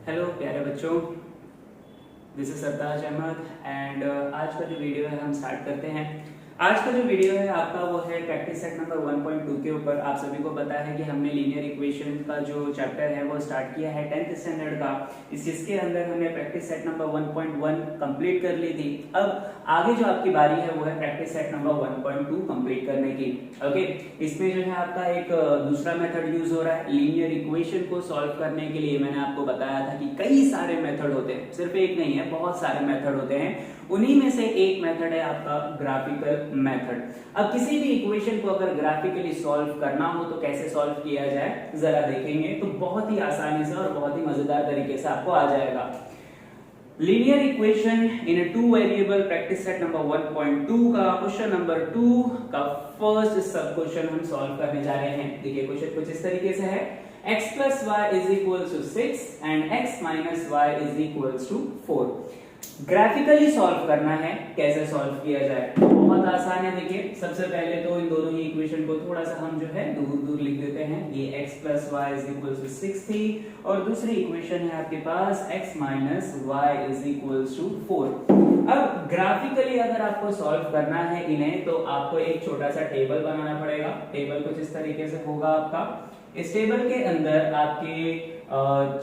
Hello प्यारे बच्चों, this is Sartaj Ahmad and आज का जो वीडियो है हम स्टार्ट करते हैं। आज का जो वीडियो है आपका वो है प्रैक्टिस सेट नंबर 1.2 के ऊपर। आप सभी को पता है कि हमने लीनियर इक्वेशन का जो चैप्टर है वो स्टार्ट किया है 10th स्टैंडर्ड का। इसके अंदर हमने प्रैक्टिस सेट नंबर 1.1 कंप्लीट कर ली थी। अब आगे जो आपकी बारी है वो है प्रैक्टिस सेट नंबर 1.2 कंप्लीट करने की। ओके, इसमें जो है आपका एक दूसरा मेथड यूज हो रहा है लीनियर इक्वेशन को सॉल्व करने के लिए। मैंने आपको बताया था कि कई सारे मेथड होते हैं, सिर्फ एक नहीं है, बहुत सारे मेथड होते हैं। उन्हीं में से एक मेथड है आपका ग्राफिकल मेथड। अब किसी भी इक्वेशन को अगर ग्राफिकली सॉल्व करना हो तो कैसे सॉल्व किया जाए जरा देखेंगे, तो बहुत ही आसानी से और बहुत ही मजेदार तरीके से आपको आ जाएगा। Linear equation in a two variable practice set number 1.2 का क्वेश्चन नंबर 2 का फर्स्ट सब क्वेश्चन हम सॉल्व करने जा रहे हैं। देखिए क्वेश्चन कुछ इस तरीके से है, x plus y is equals to 6 and x minus y is equals to 4। Graphically solve करना है। कैसे सॉल्व किया जाए? बहुत आसान है। देखिए सबसे पहले तो इन दोनों ही इक्वेशन को थोड़ा सा हम जो है दूर दूर लिख देते हैं। ये x plus y is equals to 6 थी और दूसरी इक्वेशन है आपके पास x minus y is equals to 4। अब ग्राफिकली अगर आपको सॉल्व करना है इन्हें तो आपको एक छोटा सा टेबल बनाना पड़ेगा। टेबल कुछ इस तरीके से होगा आपका। इस टेबल के अंदर आपके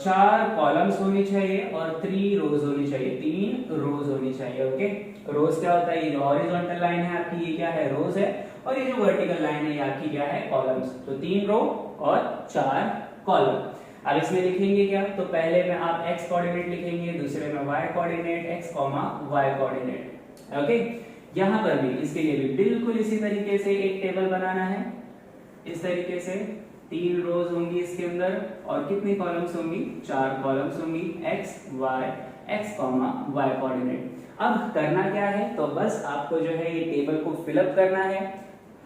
4 कॉलम्स होनी चाहिए और 3 रोज होनी चाहिए, 3 रोज होनी चाहिए। ओके, रोज क्या होता है? ये हॉरिजॉन्टल लाइन है आपकी, ये क्या है? रोज है। और ये जो वर्टिकल लाइन है ये आपकी क्या है? कॉलम्स। तो 3 रो और 4 कॉलम। अब इसमें लिखेंगे क्या? तो पहले में आप x कोऑर्डिनेट लिखेंगे, दूसरे में y coordinate, x, y coordinate. Okay, यहां पर भी इसके लिए भी बिल्कुल इसी तरीके से एक टेबल बनाना है। इस तरीके से 3 रोज होंगी इसके अंदर और कितनी कॉलम्स होंगी? 4 कॉलम्स होंगी, x, y कोऑर्डिनेट। अब करना क्या है? तो बस आपको जो है ये टेबल को फिलअप करना है।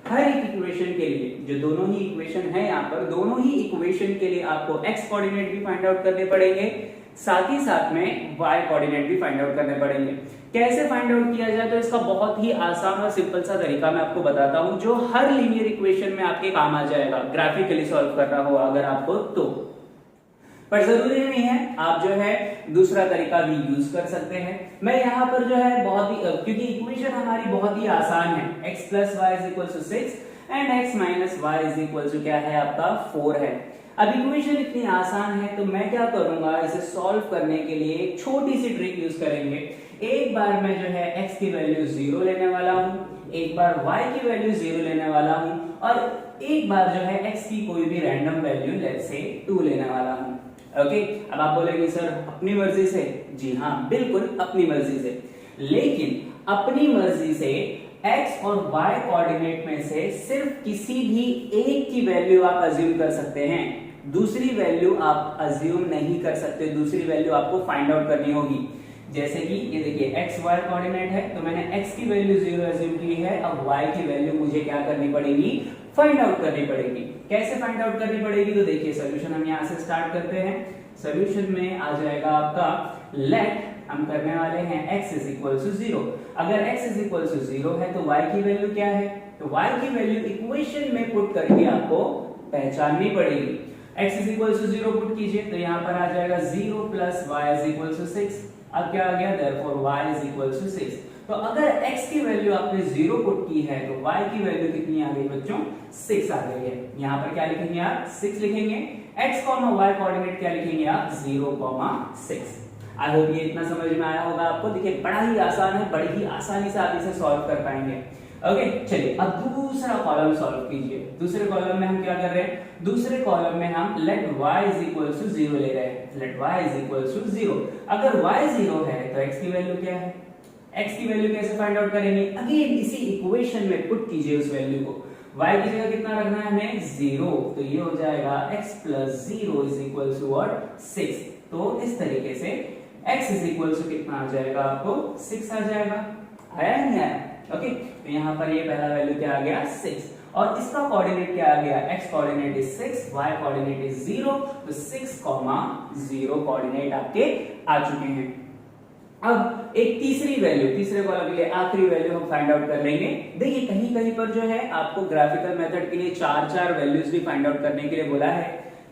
हर एक इक्वेशन के लिए, जो दोनों ही इक्वेशन है यहाँ पर, दोनों ही इक्वेशन के लिए आपको x कोऑर्डिनेट भी फाइंड आउट करने पड़ेंगे, साथ ही साथ में y कोऑर्डिनेट भी फाइंड आउट करने पड़ेंगे। कैसे फाइंड आउट किया जाए? तो इसका बहुत ही आसान और सिंपल सा तरीका मैं आपको बताता हूं, जो हर लीनियर इक्वेशन में आपके काम आ जाएगा ग्राफिकली सॉल्व करना हो अगर आपको तो। पर जरूरी नहीं है, आप जो है दूसरा तरीका भी यूज कर सकते हैं। मैं यहाँ पर जो है बहुत ही, क्योंकि इक्वेशन हमारी बहुत ही आसान है, x plus y is equal to 6 and x minus y is equal to क्या है आपका? 4 है। अब इक्वेशन इतनी आसान है तो मैं क्या करूंगा, इसे सॉल्व करने के लिए एक छोटी सी ट्रिक यूज करेंगे। एक बार मैं जो है x की वैल्यू 0 लेने वाला हूं, एक बार y की वैल्यू 0 लेने वाला हूं और एक बार जो है x की कोई भी रैंडम वैल्यू लेट्स से 2 लेने वाला हूं। ओके, अब आप बोलेंगे सर अपनी मर्जी से? जी हाँ, बिल्कुल अपनी मर्जी से। लेकिन अपनी मर्जी से x और y कोऑर्डिनेट में से सिर्फ किसी भी एक की वैल्यू आप अज्यूम कर सकते हैं, दूसरी वैल्यू आप अज्यूम नहीं कर सकते। दूसरी वैल्यू आपको फाइंड आउट करनी होगी। जैसे कि ये देखिए x y कोऑर्डिनेट है तो मैंने x की वैल्यू 0 अज्यूम की है। अब y की वैल्यू मुझे क्या करनी पड़ेगी? फाइंड आउट करनी पड़ेगी। कैसे फाइंड आउट करनी पड़ेगी? तो देखिए सॉल्यूशन हम यहां से स्टार्ट करते हैं। सॉल्यूशन में आ जाएगा आपका लेट, हम करने वाले हैं x is equal to 0। अगर x is equal to 0 है तो y की वैल्यू क्या है? तो y की वैल्यू इक्वेशन में पुट करके आपको पहचाननी पड़ेगी। x is equal to 0 put कीजिए तो यहाँ पर आ जाएगा 0 plus y is equal to 6। अब क्या आ गया? therefore y is equal to 6। तो अगर x की वैल्यू आपने 0 पुट की है तो y की वैल्यू कितनी आ गई बच्चों? 6 आ गई है। यहाँ पर क्या लिखेंगे आप? 6 लिखेंगे। x, y कोऑर्डिनेट क्या लिखेंगे आप? 0, 6। आई होप ये इतना समझ में आया होगा आपको। देखिए बड़ा ही आसान है, बड़ी ही आसानी से आप इसे सॉल्व कर पाएंगे। ओके, चलिए अब दूसरा कॉलम सॉल्व कीजिए। दूसरे कॉलम में हम क्या कर रहे हैं? दूसरे कॉलम में हम let y is equal to 0 ले रहे हैं। Let y is equal to 0। अगर y 0 है तो x की वैल्यू क्या है? x की वैल्यू कैसे फाइंड आउट करेंगे? अगेन इसी इक्वेशन में पुट कीजिए उस वैल्यू को। y की जगह कितना रखना है हमें? 0। तो ये हो जाएगा x plus 0 is equal to what? 6। तो इस तरीके से x is equal to कितना आ जाएगा आपको? 6 आ जाएगा। आया नहीं आया? ओके, तो यहाँ पर ये पहला वैल्यू क्या आ गया? 6। और इसका कोऑर्डिनेट क्या आ गया? x coordinate is 6, y coordinate is 0। तो 6, 0 कोऑर्डिनेट आपके आ चुके हैं। अब एक तीसरी वैल्यू, तीसरे कॉलम के लिए आखिरी वैल्यू हम फाइंड आउट कर लेंगे। देखिए कहीं कहीं पर जो है आपको ग्राफिकल मेथड के लिए 4 वैल्यूज भी फाइंड आउट करने के लिए बोला है,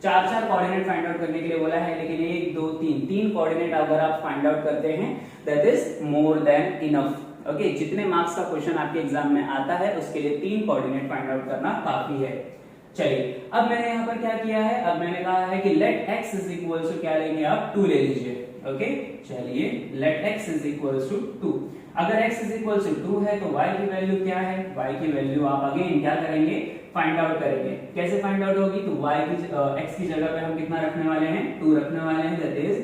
4 कोऑर्डिनेट फाइंड आउट करने के लिए बोला है, लेकिन 1 2 तीन कोऑर्डिनेट अगर आप फाइंड आउट करते हैं that is more than enough. Okay, जितने मार्क्स का क्वेश्चन आपके एग्जाम में आता है उसके लिए 3 कोऑर्डिनेट फाइंड आउट करना काफी है। चलिए, अब मैंने यहाँ पर क्या किया है, अब मैंने कहा है कि let x is equal to क्या लेंगे आप 2 ले लीजिए। ओके, चलिए let x is equal to 2। अगर x इज इक्वल टू 2 है तो y की वैल्यू क्या है, y की वैल्यू आप अगेन क्या करेंगे, फाइंड आउट करेंगे। कैसे फाइंड आउट होगी, तो y की x की जगह पे हम कितना रखने वाले हैं, 2 रखने वाले हैं, that is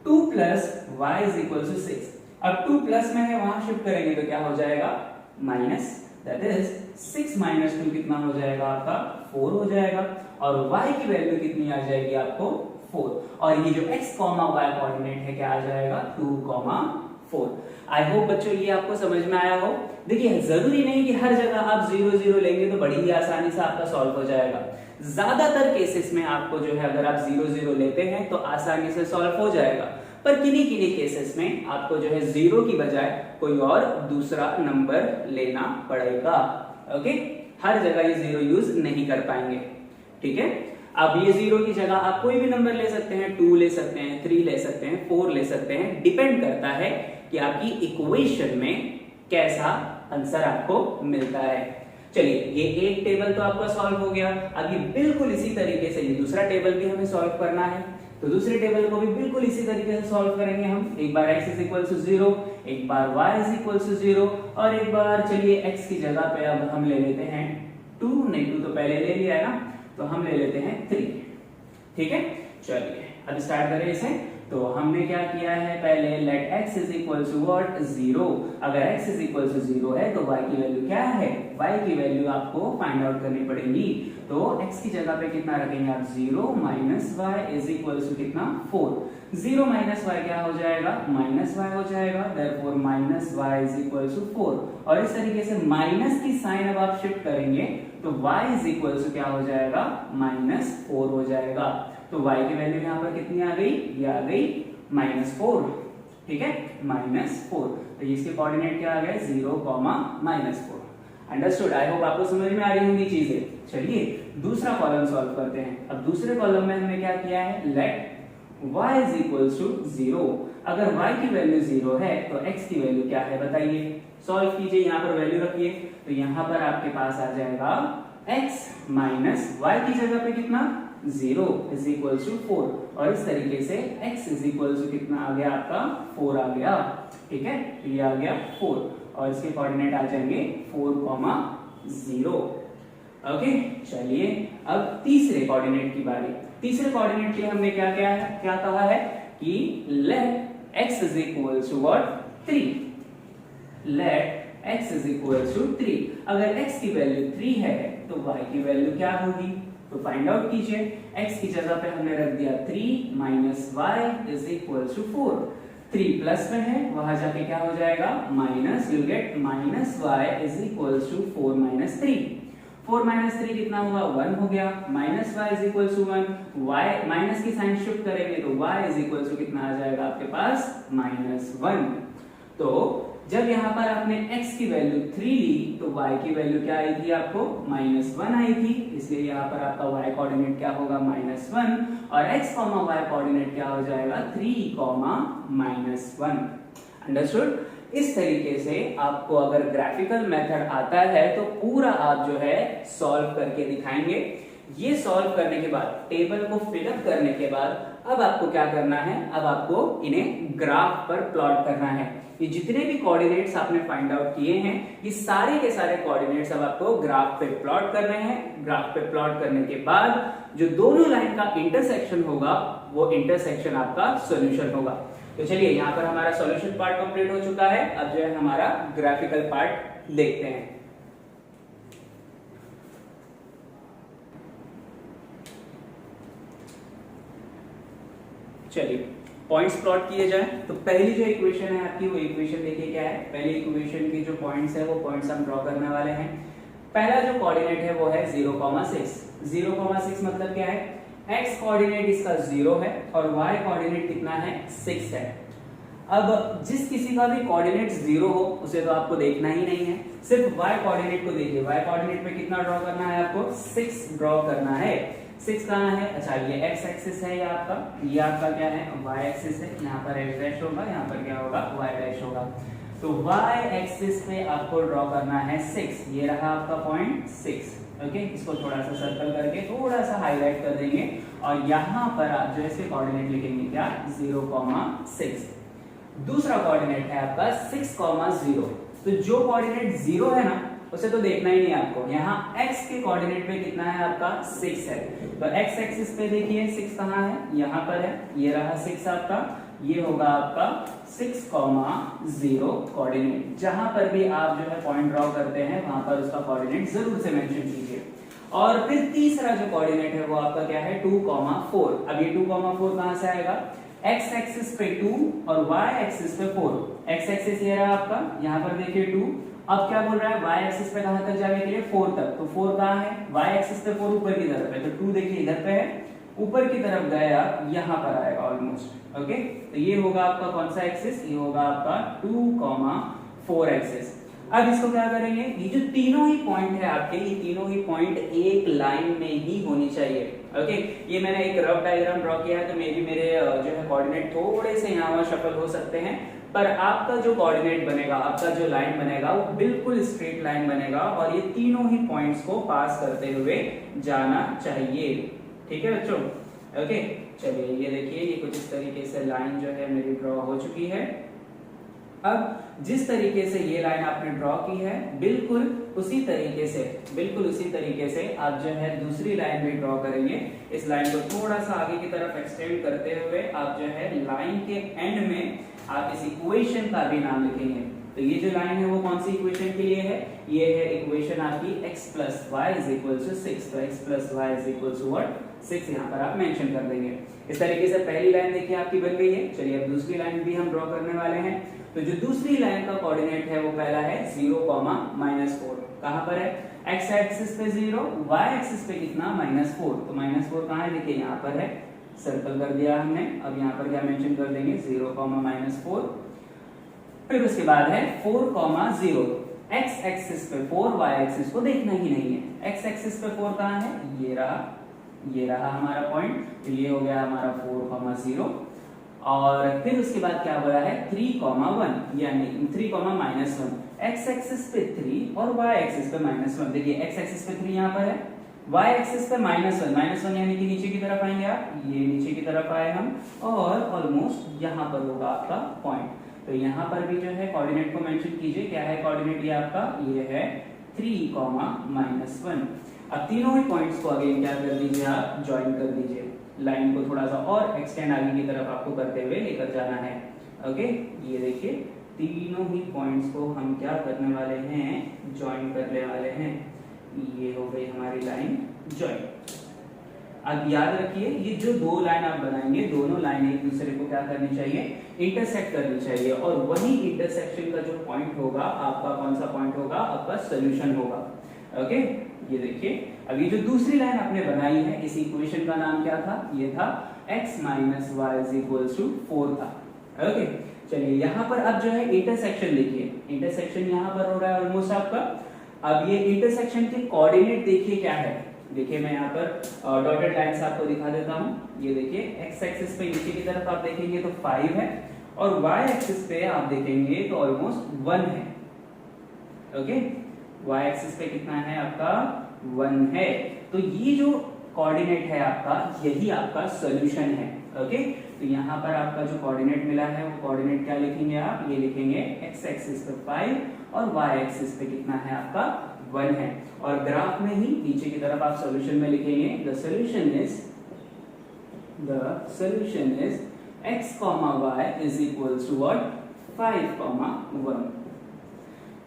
2 plus y is equal to 6। अब 2 प्लस में है, वहां शिफ्ट करेंगे तो क्या हो जाएगा, माइनस, दैट इज 6 माइनस 2 कितना हो जाएगा आपका, 4 हो जाएगा। और y की वैल्यू कितनी आ जाएगी आपको, 4। और ये जो x कॉमा y कोऑर्डिनेट है क्या आ जाएगा, 2, 4। आई होप बच्चों ये आपको समझ में आया हो। देखिए, जरूरी नहीं कि हर जगह आप 0 0 लेंगे तो बड़ी ही आसानी से आपका सॉल्व हो जाएगा। ज्यादातर केसेस में आपको जो है अगर आप 0 0 लेते हैं तो आसानी से सॉल्व हो जाएगा, पर किन्हीं केसेस में आपको जो है 0 की बजाय कोई और दूसरा नंबर लेना पड़ेगा। ओके, हर जगह ये 0 यूज नहीं कर पाएंगे, ठीक है। अब ये 0 की जगह आप कोई भी नंबर ले सकते हैं, 2 ले सकते हैं, 3 ले सकते हैं, 4 ले सकते हैं, डिपेंड करता है कि आपकी इक्वेशन में कैसा आंसर आपको मिलता है। चलिए, ये एक टेबल तो आपका सॉल्व हो गया। अब ये बिल्कुल इसी तरीके से ये दूसरा टेबल भी हमें सॉल्व करना है, तो दूसरे टेबल को भी बिल्कुल इसी तरीके से सॉल्व करेंगे हम। एक बार x इज इक्वल टू 0, एक बार y इज इक्वल टू 0, और एक बार चलिए x की जगह पे अब हम ले लेते हैं 2, नहीं 2 तो पहले ले लिया है ना, तो हम ले लेते हैं 3, ठीक है। चलिए अब स्टार्ट करें इसे। तो हमने क्या किया है, पहले let x is equal to what, 0। अगर x इज इक्वल टू 0 है तो y की वैल्यू क्या है, y की वैल्यू आपको फाइंड आउट करनी पड़ेगी। तो x की जगह पे कितना रखेंगे आप, 0 minus y is equal to कितना, 4। 0 माइनस y क्या हो जाएगा, माइनस y हो जाएगा, therefore minus y is equal to 4। और इस तरीके से माइनस की साइन अब आप शिफ्ट करेंगे तो y इज इक्वल टू क्या हो जाएगा, -4 हो जाएगा। तो y की वैल्यू यहाँ पर कितनी आ गई, ये आ गई -4, ठीक है, -4। तो इसके कोऑर्डिनेट क्या आ गए, 0, -4। अंडरस्टूड, आई होप आपको समझ में आ रही होंगी चीजें। चलिए दूसरा कॉलम सॉल्व करते हैं। अब दूसरे कॉलम में हमने क्या किया है, let y is equal to 0। अगर y की वैल्यू 0 है तो x की वैल्यू क्या है बताइए, सॉल्व कीजिए, यहाँ पर वैल्यू रखिए। तो यहाँ पर आपके पास आ जाएगा x माइनस y की जगह पे कितना, 0 इज इक्वल टू 4। और इस तरीके से x इज इक्वल टू कितना आ गया आपका, 4 आ गया, ठीक है, ये आ गया 4। और इसके कोऑर्डिनेट आ जाएंगे 4, 0। ओके, चलिए अब तीसरे कोऑर्डिनेट की बारी। तीसरे कोऑर्डिनेट के लिए हमने क्या कहा है कि let x is equal to what, 3। Let x is equal to 3। अगर x की वैल्यू 3 है तो y की वैल्यू क्या होगी, तो फाइंड आउट कीजिए। x की जगह पे हमने रख दिया 3 minus y is equal to 4। 3 plus में है, वहां जाके क्या हो जाएगा, minus, you get minus y is equal to 4 minus 3। 4 minus 3 कितना हुआ, 1 हो गया, minus y is equal to 1। y minus की साइन शिफ्ट करेंगे तो y इज इक्वल टू कितना आ जाएगा आपके पास, -1। तो जब यहाँ पर आपने x की वैल्यू 3 ली तो y की वैल्यू क्या आई थी आपको, -1 आई थी, इसलिए यहाँ पर आपका y कोऑर्डिनेट क्या होगा, -1, और x, y कोऑर्डिनेट क्या हो जाएगा, 3, -1। अंडरस्टूड। इस तरीके से आपको अगर ग्राफिकल मेथड आता है तो पूरा आप जो है सॉल्व करके दिखाएंगे। ये सॉल्व करने के बाद, टेबल को फिलअप करने के बाद अब आपको क्या करना है, अब आपको इन्हें ग्राफ पर प्लॉट करना है। ये जितने भी कोऑर्डिनेट्स आपने फाइंड आउट किए हैं, ये सारे के सारे कोऑर्डिनेट्स अब आपको ग्राफ पे प्लॉट करने हैं। ग्राफ पे प्लॉट करने के बाद जो दोनों लाइन का इंटरसेक्शन होगा वो इंटरसेक्शन आपका सॉल्यूशन होगा। तो चलिए यहाँ पर हमारा सॉल्यूशन पार्ट कंप्लीट हो चुका है। अब जो है हमारा ग्राफिकल पार्ट देखते हैं। चलिए पॉइंट्स प्लॉट किए जाए। तो पहली जो इक्वेशन है आपकी, वो इक्वेशन देखिए क्या है। पहली इक्वेशन की जो पॉइंट्स है वो पॉइंट्स हम ड्रॉ करने वाले हैं। पहला जो कोऑर्डिनेट है वो है 0,6। 0,6 मतलब क्या है, x कोऑर्डिनेट इसका 0 है और y कोऑर्डिनेट कितना है, 6 है। अब जिस किसी का भी कोऑर्डिनेट 0 हो उसे तो आपको देखना ही नहीं है, सिर्फ y कोऑर्डिनेट को देखिए। y कोऑर्डिनेट पे कितना ड्रॉ करना है आपको, 6 ड्रॉ करना है। 6 कहाँ है? अच्छा ये x एक्सिस है, ये आपका क्या है? y एक्सिस है। यहाँ पर x डैश होगा, यहाँ पर क्या होगा? y डैश होगा। तो y एक्सिस पे आपको ड्रॉ करना है 6, ये रहा आपका पॉइंट 6। ओके, इसको थोड़ा सा सर्कल करके थोड़ा सा हाईलाइट कर देंगे और यहाँ पर आप जो है इसके कोऑर्डिनेट लिखेंगे क्या? 0,6। दूसरा कोऑर्डिनेट है आपका 6,0। तो जो कोऑर्डिनेट 0 है ना उसे तो देखना ही नहीं आपको। यहाँ x के कोऑर्डिनेट पे कितना है आपका? 6 है। तो x एक्सिस पे देखिए 6 कहाँ है? यहाँ पर है, ये रहा 6 आपका। ये होगा आपका 6,0 कोऑर्डिनेट। जहां पर भी आप जो है पॉइंट ड्रॉ करते हैं वहां पर उसका कोऑर्डिनेट जरूर से मेंशन कीजिए। और फिर तीसरा जो कोऑर्डिनेट है वो आपका क्या है? 2,4। अब ये 2,4 कहां से आएगा? x एक्सिस पे 2 और y एक्सिस पे 4। x एक्सिस ये रहा आपका, यहाँ पर देखिए 2। अब क्या बोल रहा है? y एक्सिस पे कहां तक जाने के लिए? 4 तक। तो 4 कहां है? y एक्सिस पे 4 ऊपर की तरफ है, तो 2 देखिए इधर पे है, ऊपर की तरफ गया यहाँ पर आएगा ऑलमोस्ट। ओके, तो ये होगा आपका कौन सा एक्सिस? ये होगा आपका 2,4 एक्सिस। अब इसको क्या करेंगे? ये जो तीनों ही पॉइंट है आपके, ये तीनों ही पॉइंट एक लाइन में ही होनी चाहिए। ओके, ये मैंने एक रफ डायग्राम ड्रॉ किया है, तो मे बी मेरे जो है कोऑर्डिनेट थोड़े से यहाँ वहाँ शफल हो सकते हैं, पर आपका जो कोऑर्डिनेट बनेगा, आपका जो लाइन बनेगा वो बिल्कुल स्ट्रेट लाइन बनेगा और ये तीनों ही पॉइंट्स को पास करते हुए जाना चाहिए। ठीक है बच्चों? ओके, चलिए ये देखिए, ये कुछ इस तरीके से लाइन जो है मेरी ड्रॉ हो चुकी है। अब जिस तरीके से ये लाइन आपने ड्रॉ की है, बिल्कुल उसी तरीके से आप जो है दूसरी लाइन भी ड्रॉ करेंगे। इस लाइन को थोड़ा सा आगे की तरफ एक्सटेंड करते हुए आप जो है लाइन के एंड में आप इस इक्वेशन का भी नाम लिखेंगे। तो ये जो लाइन है वो कौन सी इक्वेशन के लिए है? ये है इक्वेशन आपकी x + y = 6। तो x + y = what? 6 यहाँ पर आप मेंशन कर देंगे। इस तरीके से पहली लाइन देखिए आपकी बन गई है। चलिए अब दूसरी लाइन भी हम ड्रॉ करने वाले हैं। तो जो दूसरी लाइन का कोऑर्डिनेट है वो पहला है 0,-4। कहां पर है? x एक्सिस पे 0, y एक्सिस पे कितना? -4। तो -4 कहां है? देखिए यहाँ पर है, सर्कल कर दिया हमने। अब यहाँ पर क्या मेंशन कर देंगे? 0,-4। फिर उसके बाद है 4,0। x एक्सिस पे 4, y एक्सिस को देखना ही नहीं है। x एक्सिस पे 4 कहां है? ये रहा हमारा पॉइंट। तो ये हो गया हमारा 4,0। और फिर उसके बाद क्या बोला है? 3,1 यानी 3,-1। x एक्सिस पे 3 और y एक्सिस पे -1। देखिए x एक्सिस पे 3 यहाँ पर है, y एक्सिस पे -1 यानी कि नीचे की तरफ आएंगे आप, ये नीचे की तरफ आए हम, और ऑलमोस्ट यहाँ पर होगा आपका पॉइंट। तो यहाँ पर भी जो है कोऑर्डिनेट को मेंशन कीजिए। क्या है कोऑर्डिनेट? ये आपका ये है 3,-1। अब तीनों ही पॉइंट्स को अगेन क्या कर दीजिए? आप ज्वाइन कर दीजिए। लाइन को थोड़ा सा और एक्सटेंड आगे की तरफ आपको करते हुए लेकर जाना है। ओके, ये देखिए तीनों ही पॉइंट्स को हम क्या करने वाले हैं? ज्वाइन करने वाले हैं। ये हो गई हमारी लाइन ज्वाइन। अब याद रखिए, ये जो दो लाइन आप बनाएंगे, दोनों लाइन एक दूसरे को क्या करनी चाहिए? इंटरसेक्ट करनी चाहिए। और वही इंटरसेक्शन का जो पॉइंट होगा आपका, कौन सा पॉइंट होगा? आपका सोल्यूशन होगा। ओके, ये देखिए, अब ये जो दूसरी लाइन आपने बनाई है, इस इक्वेशन का नाम क्या था? ये था x - y = 4 था। ओके, चलिए यहाँ पर अब जो है इंटरसेक्शन लिखिए। इंटरसेक्शन यहाँ पर हो रहा है ऑलमोस्ट आपका। अब ये इंटरसेक्शन के कोऑर्डिनेट देखिए क्या है। देखिए मैं यहाँ पर डॉटेड लाइंस आपको दिखा देता हूँ। ये देखिए x एक्सिस पे नीचे की तरफ आप देखेंगे तो 5 है, और y एक्सिस पे आप देखेंगे तो ऑलमोस्ट 1 है। ओके, y एक्सिस पे कितना है आपका? 1 है। तो ये जो कोऑर्डिनेट है आपका, यही आपका सॉल्यूशन है। ओके, तो यहाँ पर आपका जो कोऑर्डिनेट मिला है वो कोऑर्डिनेट क्या लिखेंगे आप? ये लिखेंगे x एक्सिस पे 5 और y एक्सिस पे कितना है आपका? 1 है। और ग्राफ में ही नीचे की तरफ आप सॉल्यूशन में लिखेंगे the solution is x, y = what? 5,1।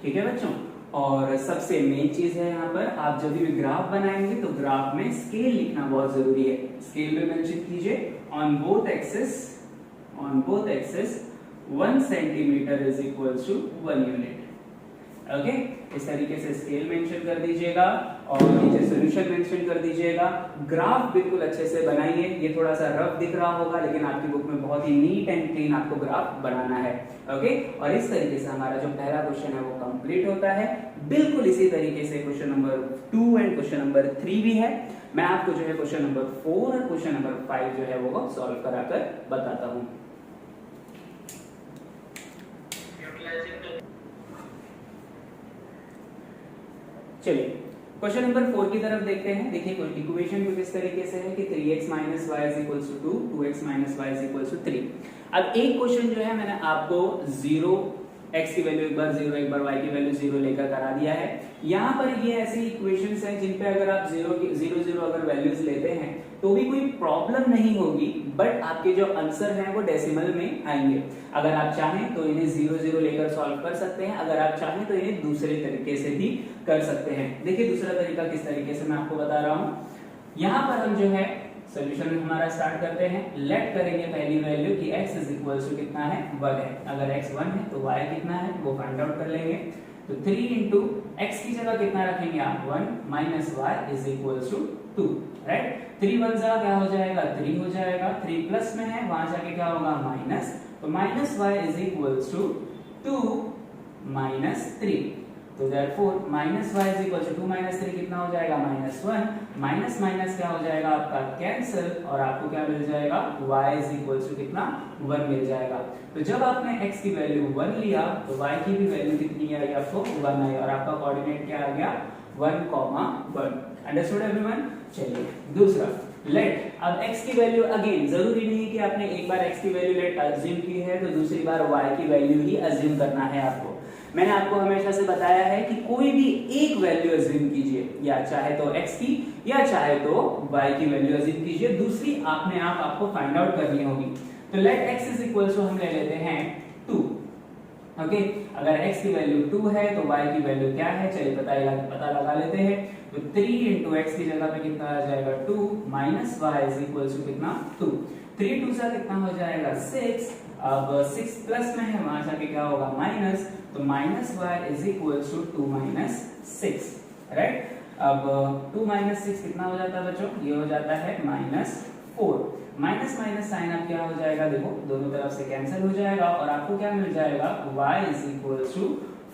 ठीक है बच्चों? और सबसे मेन चीज है यहाँ पर, आप जब भी ग्राफ बनाएंगे तो ग्राफ में स्केल लिखना बहुत जरूरी है। स्केल पे मेंशन कीजिए on both axis 1 centimetre = 1 unit. Okay, इस तरीके से स्केल मेंशन कर दीजिएगा और नीचे सॉल्यूशन मेंशन कर दीजिएगा। ग्राफ बिल्कुल अच्छे से बनाइए। ये थोड़ा सा रफ दिख रहा होगा, लेकिन आपकी बुक में बहुत ही नीट एंड क्लीन आपको ग्राफ बनाना है। ओके, और इस तरीके से हमारा जो पहला क्वेश्चन है वो कंप्लीट होता है। बिल्कुल इसी तरीके से question number 2 and question number 3 भी है। मैं आपको जो है क्वेश्चन नंबर 4 और क्वेश्चन नंबर 5 जो है वो सॉल्व कराकर बताता हूं। चलिए क्वेश्चन नंबर 4 की तरफ देखते हैं। देखिए इक्वेशन कुछ इस तरीके से है कि 3x minus y is equal to 2, 2x minus y is equal to 3। अब एक क्वेश्चन जो है मैंने आपको 0 x की वैल्यू एक बार 0 एक बार y की वैल्यू 0 लेकर करा दिया है। यहाँ पर ये ऐसी इक्वेशंस हैं जिन पे अगर आप 0 अगर वैल्यूज लेते हैं तो भी कोई प्रॉब्लम नहीं होगी, बट आपके जो आंसर हैं वो डेसिमल में आएंगे। अगर आप चाहें तो इन्हें 0 लेकर सॉल्व कर सकते हैं, अगर आप चाहें तो इन्हें दूसरे तरीके से भी कर सकते हैं। देखिए दूसरा तरीका किस तरीके से मैं आपको बता रहा हूँ। यहाँ पर हम जो है सोल्यूशन हमारा स्टार्ट करते हैं। लेट करेंगे पहली वैल्यू कि x इज इक्वल टू कितना है 1 है। अगर x 1 है तो y कितना है वो फाइंड आउट कर लेंगे। तो 3 इंटू x की जगह कितना रखेंगे आप 1 minus y is equal to 2, right. 3 1 जा क्या हो जाएगा 3 हो जाएगा, 3 प्लस में है वहां जाके क्या होगा माइनस, तो minus y is equal to 2 minus 3। तो therefore minus y is equal to 2 minus 3 कितना हो जाएगा -1, माइनस माइनस क्या हो जाएगा आपका कैंसिल, और आपको क्या मिल जाएगा y इज इक्वल टू कितना 1 मिल जाएगा। तो जब आपने x की वैल्यू 1 लिया तो y की भी वैल्यू कितनी आई आपको 1 आई, और आपका कोऑर्डिनेट क्या आ गया 1,1। Understood everyone. चलिए दूसरा लेट, अब x की वैल्यू अगेन जरूरी नहीं कि आपने एक बार x की वैल्यू लेट अज्यूम की है तो दूसरी बार y की वैल्यू ही अज्यूम करना है आपको। मैंने आपको हमेशा से बताया है कि कोई भी एक वैल्यू अज्यूम कीजिए, या चाहे तो x की या चाहे तो y की वैल्यू अज्यूम कीजिए, दूसरी आपने आपको फाइंड आउट करनी होगी। तो let x is equal to हम ले लेते हैं 2, ओके। अगर x की वैल्यू 2 है तो y की वैल्यू क्या है, चलिए पता लगा लेते हैं। तो 3 इंटू x की जगह पे कितना आ जाएगा 2 minus y is equal to कितना 2, 3 2 सा कितना हो जाएगा 6। अब 6 प्लस में है वहां जाके क्या होगा माइनस, तो minus y is equal to 2 minus 6, right. अब 2 माइनस 6 कितना हो जाता है बच्चों, ये हो जाता है -4। माइनस माइनस साइन अब क्या हो जाएगा, देखो दोनों तरफ से कैंसिल हो जाएगा और आपको क्या मिल जाएगा y इज इक्वल टू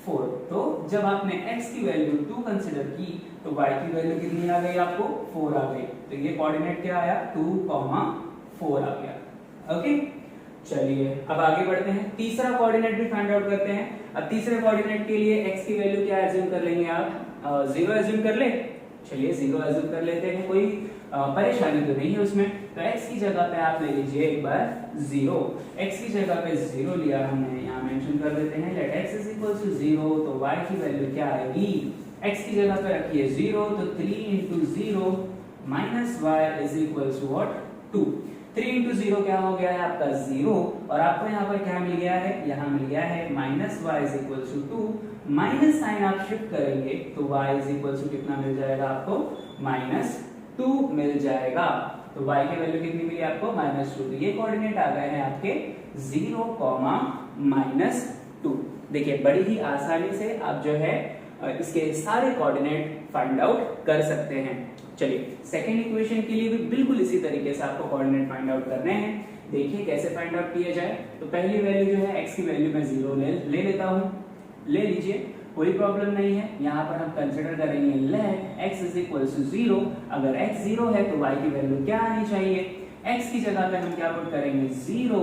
4। तो जब आपने x की वैल्यू 2 कंसीडर की तो y की वैल्यू कितनी आ गई आपको 4 आ गई। तो ये कोऑर्डिनेट क्या आया 2,4 आ गया, ओके। चलिए अब आगे बढ़ते हैं, तीसरा कोऑर्डिनेट भी फाइंड आउट करते हैं। अब तीसरे कोऑर्डिनेट के लिए x की वैल्यू क्या अज्यूम कर लेंगे आप, 0 अज्यूम कर ले। चलिए 0 अज्यूम कर लेते हैं, कोई परेशानी तो नहीं है उसमें। तो x की जगह पे आप ले लीजिए एक बार 0, x की जगह पे 0 लिया हमने, यहाँ मेंशन कर देते हैं let x is equal to 0। तो y की वैल्यू क्या आएगी, x की जगह पे रखिए 0, तो 3 into 0 minus y is equal to what 2। 3 into 0 क्या हो गया है आपका 0, और आपको यहाँ पर क्या मिल गया है, यहाँ मिल गया है minus y is equal to 2। Minus sign आप शिफ्ट करेंगे तो y इज इक्वल टू कितना मिल जाएगा आपको -2 मिल जाएगा। तो y की वैल्यू कितनी मिली आपको -2। तो ये कोऑर्डिनेट आ गए हैं आपके 0, -2। देखिए बड़ी ही आसानी से आप जो है इसके सारे कोऑर्डिनेट फाइंड आउट कर सकते हैं। चलिए सेकेंड इक्वेशन के लिए भी बिल्कुल इसी तरीके से आपको कोऑर्डिनेट फाइंड आउट करने हैं। देखिए कैसे फाइंड आउट किया जाए। तो पहली वैल्यू जो है x की वैल्यू मैं 0 ले लेता हूं, ले लीजिए कोई प्रॉब्लम नहीं है। यहाँ पर हम कंसिडर करेंगे let x is equal to 0। अगर x 0 है तो y की वैल्यू क्या आनी चाहिए, x की जगह पे हम क्या पुट करेंगे 0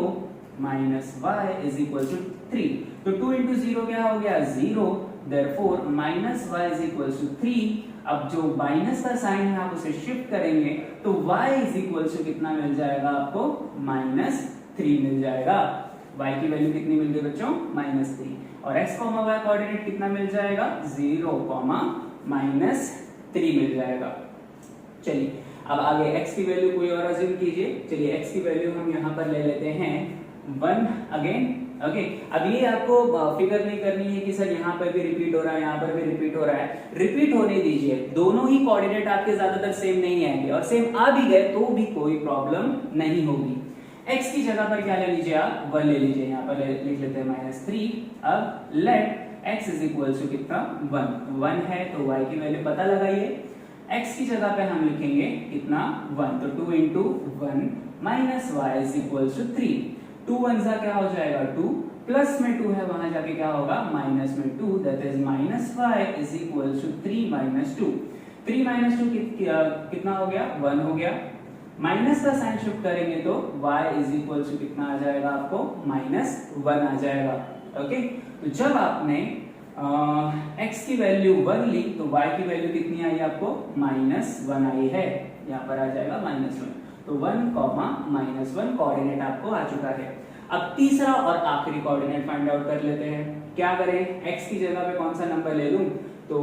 minus y is equal to 3। तो 2 इंटू 0 क्या हो गया 0, therefore minus y is equal to 3। अब जो माइनस का साइन है आप उसे शिफ्ट करेंगे तो y इज इक्वल टू कितना मिल जाएगा आपको -3 मिल जाएगा। y की वैल्यू कितनी मिल गई बच्चों -3, और x y कोऑर्डिनेट कितना मिल जाएगा 0, -3 मिल जाएगा। चलिए अब आगे x की वैल्यू कोई और अज्यूम कीजिए। चलिए x की वैल्यू हम यहाँ पर ले लेते हैं 1 अगेन, ओके। अब ये आपको फिकर नहीं करनी है कि सर यहाँ पर भी रिपीट हो रहा है, यहाँ पर भी रिपीट हो रहा है, रिपीट होने दीजिए। दोनों ही कोऑर्डिनेट आपके ज्यादातर सेम नहीं आएंगे, और सेम आ भी गए तो भी कोई प्रॉब्लम नहीं होगी। x की जगह पर क्या ले लीजिए आप 1 ले लीजिए, यहाँ पर लिख लेते हैं -3। अब let x is equal to कितना 1 है तो y की वैल्यू पता लगाइए। x की जगह पे हम लिखेंगे कितना 1, तो 2 into 1 minus y is equal to 3। 2 1 सा क्या हो जाएगा 2, प्लस में 2 है वहां जाके क्या होगा माइनस में 2, that is minus y is equal to 3 -2। 3 minus 2 कितना हो गया, 1 हो गया। माइनस का साइन शिफ्ट करेंगे तो y इज इक्वल टू कितना आ जाएगा आपको, -1 आ जाएगा। ओके, तो जब आपने x की वैल्यू 1 ली तो y की वैल्यू कितनी आई आपको, -1 आई है, यहाँ पर आ जाएगा -1। तो 1, -1 कोऑर्डिनेट आपको आ चुका है। अब तीसरा और आखिरी कोऑर्डिनेट फाइंड आउट कर लेते हैं। क्या करें, x की जगह पे कौन सा नंबर ले लूं, तो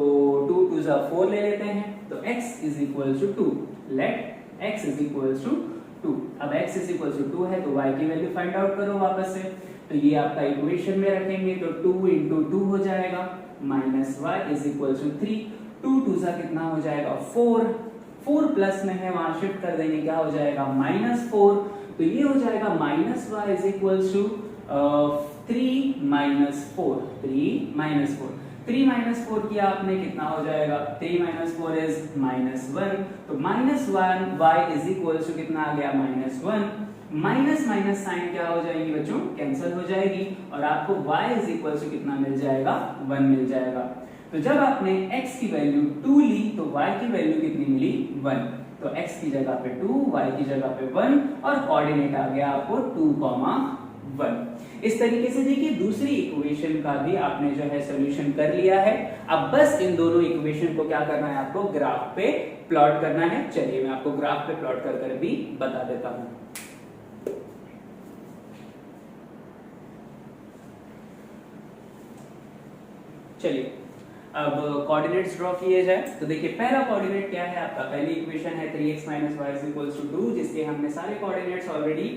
2 2 4 ले लेते हैं। तो x is equal to 2, let x is equal to 2। अब x इज इक्वल टू 2 है तो y की वैल्यू फाइंड आउट करो वापस से। तो ये आपका इक्वेशन में रखेंगे तो 2 इंटू 2 हो जाएगा, minus y is equal to 3। 2 2 सा कितना हो जाएगा, 4। 4 प्लस में है, वहां शिफ्ट कर देंगे, क्या हो जाएगा, -4। तो ये हो जाएगा -y is equal to 3 minus 4। 3 minus 4 किया आपने, कितना हो जाएगा, 3 माइनस 4 इज -1। तो -1 y इज इक्वल टू कितना आ गया, -1। माइनस माइनस साइन क्या हो जाएगी बच्चों, कैंसिल हो जाएगी, और आपको y इज इक्वल टू कितना मिल जाएगा, 1 मिल जाएगा। तो जब आपने x की वैल्यू 2 ली तो y की वैल्यू कितनी मिली, 1। तो x की जगह पे 2, y की जगह पे 1, और कोऑर्डिनेट आ गया आपको 2, 1। इस तरीके से देखिए दूसरी इक्वेशन का भी आपने जो है सॉल्यूशन कर लिया है। अब बस इन दोनों इक्वेशन को क्या करना है, आपको ग्राफ पे प्लॉट करना है। चलिए मैं आपको ग्राफ पे प्लॉट कर भी बता देता हूं। चलिए अब कोऑर्डिनेट्स ड्रॉ किए जाए। तो देखिए पहला कोऑर्डिनेट क्या है आपका, पहली इक्वेशन है 3x - y = 2, जिसके हमने सारे कोऑर्डिनेट्स ऑलरेडी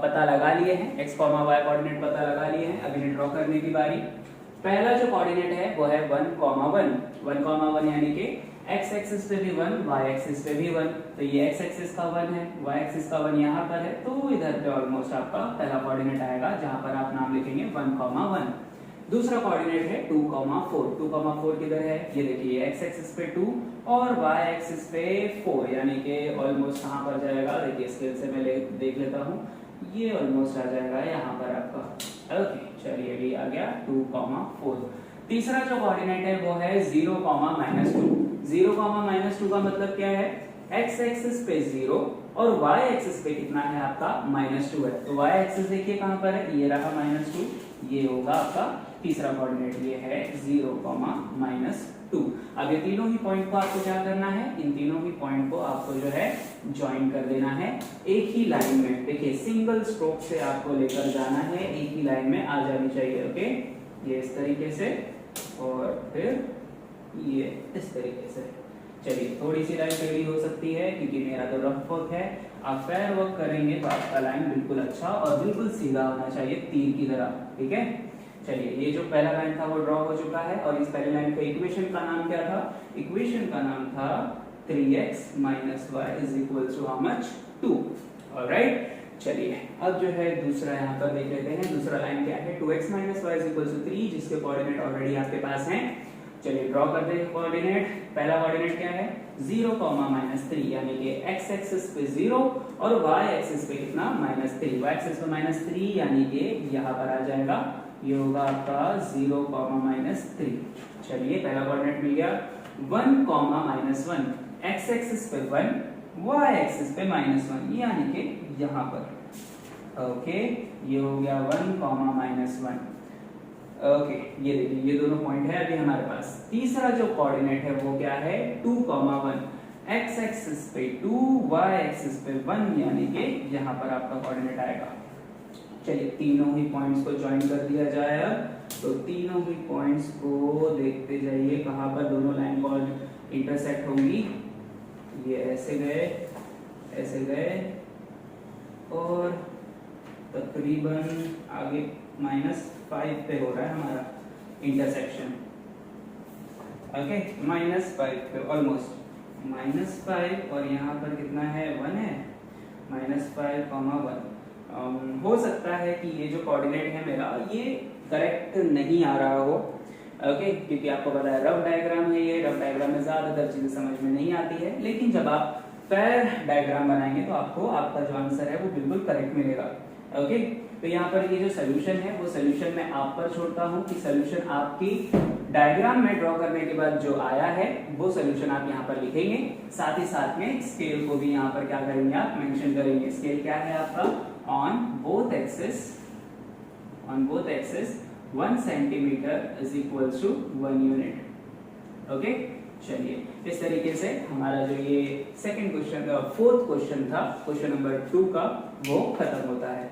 पता लगा लिए हैं, x, y कोऑर्डिनेट पता लगा लिए हैं। अब इन्हें ड्रॉ करने की बारी। पहला जो कोऑर्डिनेट है वो है 1, 1 यानी कि x एक्सिस पे भी 1, y एक्सिस पे भी 1। तो ये x एक्सिस का 1 है, y एक्सिस का 1 यहाँ पर है, तो इधर पे ऑलमोस्ट आपका पहला कोऑर्डिनेट आएगा, जहां पर आप नाम लिखेंगे 1, 1। दूसरा कोऑर्डिनेट है 2, 4। 2, 4 किधर है, ये देखिए x एक्सिस पे 2 और y एक्सिस पे 4, यानी कि ऑलमोस्ट कहां पर जाएगा, देखिए स्केल से मैं देख लेता हूं, ये ऑलमोस्ट आ जाएगा यहां पर आपका। ओके चलिए ये आ गया 2, 4। तीसरा जो कोऑर्डिनेट है वो है 0, -2। 0, -2 का मतलब क्या है, x एक्सिस पे 0 और y एक्सिस पे कितना है आपका, -2 है। तो y एक्सिस देखिए कहां पर है, ये रहा -2, ये होगा आपका तीसरा कोऑर्डिनेट, ये है 0, -2। अब ये तीनों ही पॉइंट को आपको क्या करना है, इन तीनों ही पॉइंट को आपको जो है ज्वाइन कर देना है एक ही लाइन में। देखिए सिंगल स्ट्रोक से आपको लेकर जाना है, एक ही लाइन में आ जानी चाहिए। ओके, ये इस तरीके से और फिर ये इस तरीके से। चलिए थोड़ी सी लाइन टेढ़ी हो सकती है क्योंकि मेरा तो रफ वर्क है, आप फेयर वर्क करेंगे तो आपका लाइन बिल्कुल अच्छा और बिल्कुल सीधा होना चाहिए, तीर की तरह। ठीक है, चलिए ये जो पहला लाइन था वो ड्रॉ हो चुका है, और इस पहले लाइन का इक्वेशन का नाम क्या था, इक्वेशन का नाम था 3x - y = how much, 2। Alright, चलिए अब जो है दूसरा यहाँ पर देख लेते हैं। दूसरा लाइन क्या है, 2x - y = 3, जिसके कोऑर्डिनेट ऑलरेडी आपके पास हैं। चलिए ड्रॉ करते हैं कोऑर्डिनेट। पहला कोऑर्डिनेट क्या है, 0, -3, यानी कि x एक्सिस पे 0 और y एक्सिस पे कितना, -3। y एक्सिस पे -3 यानी कि यहाँ पर आ जाएगा, ये होगा आपका 0, -3। चलिए पहला कोऑर्डिनेट मिल गया। 1, -1, x एक्सिस पे 1, y एक्सिस पे -1, यानी कि यहाँ पर। ओके, ये हो गया 1, -1। ओके, ये देखिए ये दोनों पॉइंट है अभी हमारे पास। तीसरा जो कोऑर्डिनेट है वो क्या है, 2, 1, x एक्सिस पे 2, y एक्सिस पे 1, यानी कि यहाँ पर आपका कोऑर्डिनेट आएगा। चलिए तीनों ही पॉइंट्स को ज्वाइन कर दिया जाए। अब तो तीनों ही पॉइंट्स को देखते जाइए कहाँ पर दोनों लाइन कॉर्ड इंटरसेक्ट होंगी। ये ऐसे गए और तकरीबन आगे -5 पे हो रहा है हमारा इंटरसेक्शन। ओके, -5 पे ऑलमोस्ट, -5 और यहाँ पर कितना है, 1 है, -5, 1। हो सकता है कि ये जो कोऑर्डिनेट है मेरा ये करेक्ट नहीं आ रहा हो। ओके, क्योंकि आपको पता है रफ डायग्राम है ये, रफ डायग्राम में ज्यादातर चीजें समझ में नहीं आती है, लेकिन जब आप फेयर डायग्राम बनाएंगे तो आपको आपका जो आंसर है वो बिल्कुल करेक्ट मिलेगा। ओके, तो यहाँ पर ये जो सोल्यूशन है वो सोल्यूशन मैं आप पर छोड़ता हूँ कि सोल्यूशन आपकी डायग्राम में ड्रॉ करने के बाद जो आया है वो सोल्यूशन आप यहाँ पर लिखेंगे, साथ ही साथ में स्केल को भी यहाँ पर क्या करेंगे आप मेंशन करेंगे। स्केल क्या है आपका on both axes 1 centimetre is equals to 1 unit. Okay, चलिए इस तरीके से हमारा जो ये सेकंड क्वेश्चन, फोर्थ क्वेश्चन था, क्वेश्चन नंबर 2 का, वो खत्म होता है।